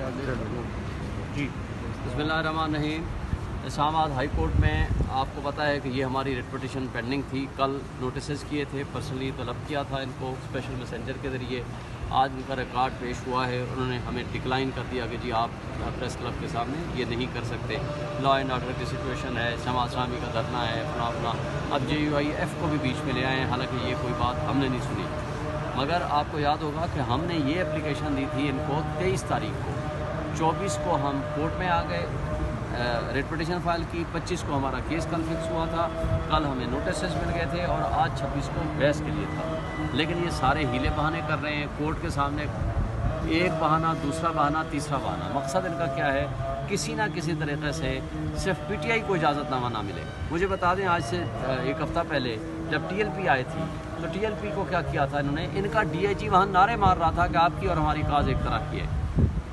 جی बिस्मिल्लाहिर्रहमानिर्रहीम। Islamabad high court में आपको पता है कि ये हमारी रिट पिटीशन पेंडिंग थी। कल नोटिस किए थे, पर्सनली तलब किया था इनको स्पेशल मैसेंजर के ज़रिए। आज उनका रिकॉर्ड पेश हुआ है, उन्होंने हमें डिक्लाइन कर दिया कि जी आप प्रेस क्लब के सामने ये नहीं कर सकते। लॉ एंड ऑर्डर की सिचुएशन है, शमा इस्लामी का धरना है, अपना अपना। अब JUIF को भी बीच में ले आए हैं, हालांकि ये कोई बात हमने नहीं सुनी। मगर आपको याद होगा कि हमने ये एप्लीकेशन दी थी इनको 23 तारीख को। 24 को हम कोर्ट में आ गए, रिट पिटीशन फाइल की। 25 को हमारा केस कल फिक्स हुआ था। कल हमें नोटिस मिल गए थे और आज 26 को बहस के लिए था। लेकिन ये सारे हीले बहाने कर रहे हैं कोर्ट के सामने। एक बहाना, दूसरा बहाना, तीसरा बहाना। मकसद इनका क्या है? किसी ना किसी तरीके से सिर्फ PTI को इजाज़तनामा ना मिले। मुझे बता दें, आज से एक हफ़्ता पहले जब TLP आई थी तो TLP को क्या किया था इन्होंने? इनका DIG वहाँ नारे मार रहा था कि आपकी और हमारी काज एक तरह की है।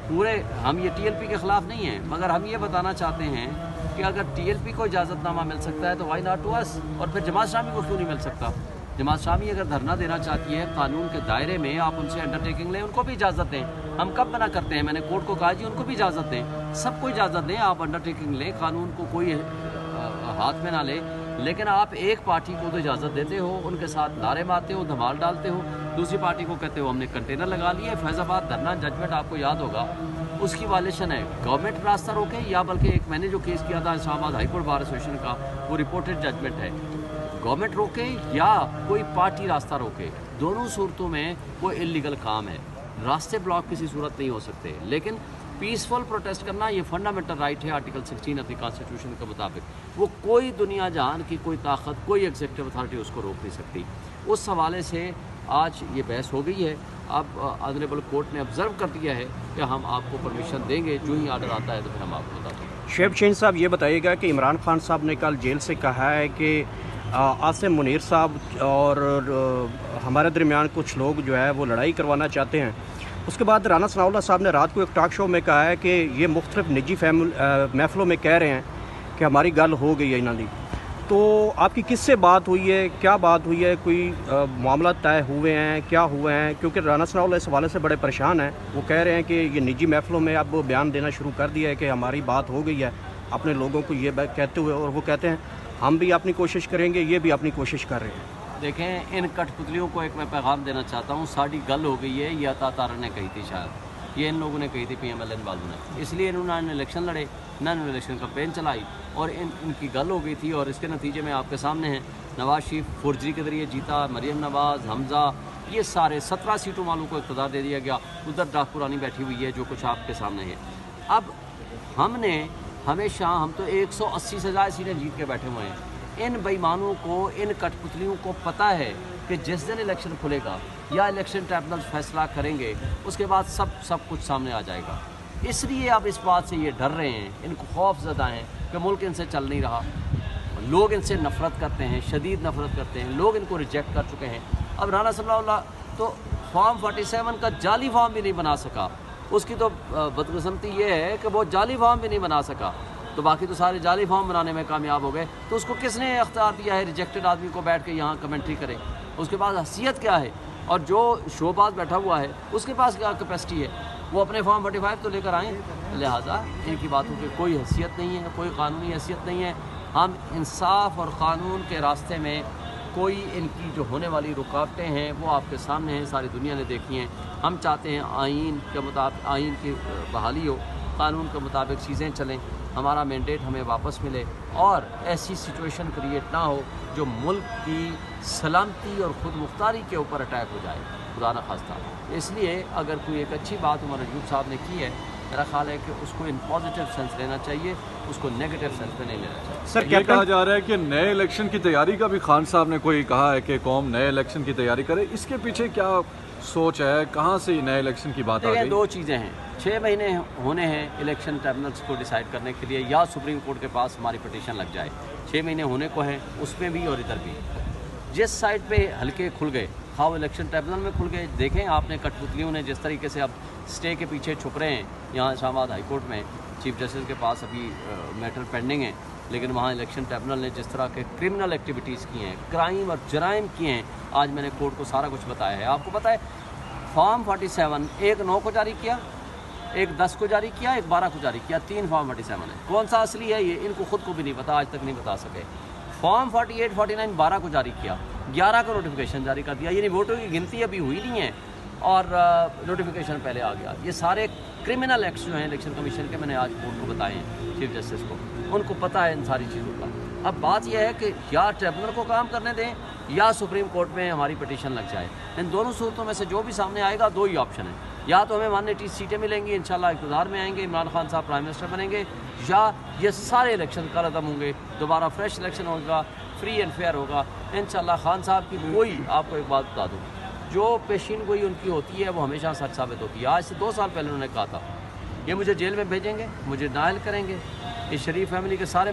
पूरे हम ये TLP के ख़िलाफ़ नहीं हैं, मगर हम ये बताना चाहते हैं कि अगर TLP को इजाज़तनामा मिल सकता है तो वाई नॉट टू अस। और फिर जमात इस्लामी को क्यों नहीं मिल सकता? जमात इस्लामी अगर धरना देना चाहती है कानून के दायरे में, आप उनसे अंडरटेकिंग लें, उनको भी इजाज़त दें। हम कब मना करते हैं? मैंने कोर्ट को कहा जी उनको भी इजाज़त दें, सबको इजाज़त दें, आप अंडरटेकिंग लें, कानून को कोई हाथ में ना ले। लेकिन आप एक पार्टी को तो इजाज़त देते हो, उनके साथ नारे मारते हो, धमाल डालते हो, दूसरी पार्टी को कहते हो हमने कंटेनर लगा लिए। फैज़ाबाद धरना जजमेंट आपको याद होगा, उसकी वायलेशन है। गवर्नमेंट रास्ता रोके या बल्कि एक मैंने जो केस किया था Islamabad high court bar association का, वो रिपोर्टेड जजमेंट है। गवर्नमेंट रोके या कोई पार्टी रास्ता रोके, दोनों सूरतों में वो इलीगल काम है। रास्ते ब्लॉक किसी सूरत नहीं हो सकते। लेकिन पीसफुल प्रोटेस्ट करना ये फंडामेंटल राइट है आर्टिकल 16 अपनी कॉन्स्टिट्यूशन के मुताबिक। वो कोई दुनिया जहान की कोई ताकत, कोई एग्जीक्यूटिव अथॉरिटी उसको रोक नहीं सकती। उस हवाले से आज ये बहस हो गई है। अब ऑनरेबल कोर्ट ने ऑब्जर्व कर दिया है कि हम आपको परमिशन देंगे, जो ही आर्डर आता है तो फिर हम आपको बताते हैं। शेब चेन साहब, ये बताइएगा कि इमरान खान साहब ने कल जेल से कहा है कि आसिम मुनीर साहब और हमारे दरमियान कुछ लोग जो है वो लड़ाई करवाना चाहते हैं। उसके बाद राना सनाउल्लाह साहब ने रात को एक टॉक शो में कहा है कि ये मुख्तलिफ निजी महफिलों में कह रहे हैं कि हमारी गल हो गई है इन्होंने। तो आपकी किससे बात हुई है, क्या बात हुई है, कोई मामला तय हुए हैं, क्या हुए हैं? क्योंकि राना सनाउल्लाह इस हवाले से बड़े परेशान हैं। वो कह रहे हैं कि ये निजी महफिलों में अब वो बयान देना शुरू कर दिया है कि हमारी बात हो गई है, अपने लोगों को ये कहते हुए। और वो कहते हैं हम भी अपनी कोशिश करेंगे, ये भी अपनी कोशिश कर रहे हैं। देखें, इन कठपुतलियों को एक मैं पैगाम देना चाहता हूँ। साड़ी गल हो गई है, ये अता तारा ने कही थी, शायद ये इन लोगों ने कही थी, PMLN वालों ने। इसलिए इन्होंने इलेक्शन लड़े, ना इन्होंने इलेक्शन कैंपेन चलाई और इनकी गल हो गई थी। और इसके नतीजे में आपके सामने हैं, नवाज शरीफ फोर्जरी के ज़रिए जीता, मरियम नवाज़, हमज़ा, ये सारे 17 सीटों वालों को इक़्तिदार दे दिया गया। उधर डाकुरानी बैठी हुई है, जो कुछ आपके सामने है। अब हमने हमेशा, हम तो 180 से ज़्यादा सीटें जीत के बैठे हुए हैं। इन बेईमानों को, इन कठपुतलियों को पता है कि जिस दिन इलेक्शन खुलेगा या इलेक्शन ट्रिब्यूनल फैसला करेंगे, उसके बाद सब कुछ सामने आ जाएगा। इसलिए अब इस बात से ये डर रहे हैं, इनको खौफ ज़दा हैं कि मुल्क इनसे चल नहीं रहा। लोग इनसे नफ़रत करते हैं, शदीद नफ़रत करते हैं, लोग इनको रिजेक्ट कर चुके हैं। अब राना सनाउल्लाह तो फॉर्म 47 का जाली फॉर्म भी नहीं बना सका। उसकी तो बदकिस्मती ये है कि वो जाली फॉर्म भी नहीं बना सका, तो बाकी तो सारे जाली फॉर्म बनाने में कामयाब हो गए। तो उसको किसने इख्तियार दिया है रिजेक्टेड आदमी को बैठ के यहाँ कमेंट्री करे? उसके पास हैसियत क्या है? और जो शोबाज बैठा हुआ है उसके पास क्या कैपेसिटी है? वो अपने फॉर्म 45 तो लेकर आएँ। लिहाजा इनकी बातों की कोई हैसियत नहीं है, कोई कानूनी हैसियत नहीं है। हम इंसाफ और क़ानून के रास्ते में कोई इनकी जो होने वाली रुकावटें हैं वो आपके सामने हैं, सारी दुनिया ने देखी हैं। हम चाहते हैं आइन के मुताबिक, आइन की बहाली हो, कानून के मुताबिक चीज़ें चलें, हमारा मैंडेट हमें वापस मिले और ऐसी सिचुएशन क्रिएट ना हो जो मुल्क की सलामती और ख़ुद मुख्तारी के ऊपर अटैक हो जाए, खुदा न खास्ता। इसलिए अगर कोई एक अच्छी बात उमर अयूब साहब ने की है, मेरा ख्याल है कि उसको इन पॉजिटिव सेंस लेना चाहिए, उसको नेगेटिव सेंस में नहीं लेना चाहिए। सर, ये कहा जा रहा है कि नए इलेक्शन की तैयारी का भी खान साहब ने कोई कहा है कि कौम नए इलेक्शन की तैयारी करे। इसके पीछे क्या सोच है, कहाँ से नए इलेक्शन की बात आ गई? दो चीज़ें हैं। 6 महीने होने हैं इलेक्शन ट्रिब्यूनल्स को डिसाइड करने के लिए, या सुप्रीम कोर्ट के पास हमारी पिटीशन लग जाए। 6 महीने होने को हैं, उसमें भी और इधर भी। जिस साइड पे हल्के खुल गए, खाओ इलेक्शन ट्रिब्यूनल में खुल गए। देखें आपने कठपुतलियों ने जिस तरीके से अब स्टे के पीछे छुप रहे हैं। यहाँ इस्लामाबाद हाई कोर्ट में चीफ जस्टिस के पास अभी मैटर पेंडिंग है, लेकिन वहाँ इलेक्शन ट्रिब्यूनल ने जिस तरह के क्रिमिनल एक्टिविटीज़ की हैं, क्राइम और जराइम किए हैं, आज मैंने कोर्ट को सारा कुछ बताया है। आपको पता है फॉर्म 47 1/9 को जारी किया, ایک 10 کو جاری کیا، ایک 12 کو جاری کیا، 3 فارم 47 ہے. کون سا اصلی ہے یہ ان کو خود کو بھی نہیں پتا، آج تک نہیں بتا سکے. فارم 48 49 12 کو جاری کیا، 11 کو نوٹیفیکیشن جاری کر دیا. یعنی ووٹوں کی گنتی ابھی ہوئی نہیں ہے اور نوٹیفیکیشن پہلے آ گیا. یہ سارے کرمنل ایکٹس جو ہیں الیکشن کمیشن کے، میں نے آج کورٹ کو بتائے ہیں چیف جسٹس کو، ان کو پتہ ہے ان ساری چیزوں کا. اب بات یہ ہے کہ یا ٹریبونل کو کام کرنے دیں یا سپریم کورٹ میں ہماری پٹیشن لگ جائے. ان دونوں صورتوں میں سے جو بھی سامنے آئے گا 2 ہی آپشن ہیں، یا تو ہمیں 180 سیٹیں ملیں گی، انشاءاللہ اقتدار میں آئیں گے، عمران خان صاحب پرائم منسٹر بنیں گے، یا یہ سارے الیکشن کل عدم ہوں گے، دوبارہ فریش الیکشن ہوگا، فری اینڈ فیئر ہوگا انشاءاللہ. خان صاحب کی کوئی، آپ کو ایک بات بتا دوں، جو پیشین گوئی ان کی ہوتی ہے وہ ہمیشہ سچ ثابت ہوتی ہے. آج سے 2 سال پہلے انہوں نے کہا تھا یہ مجھے جیل میں بھیجیں گے، مجھے نااہل کریں گے، اس شریف فیملی کے سارے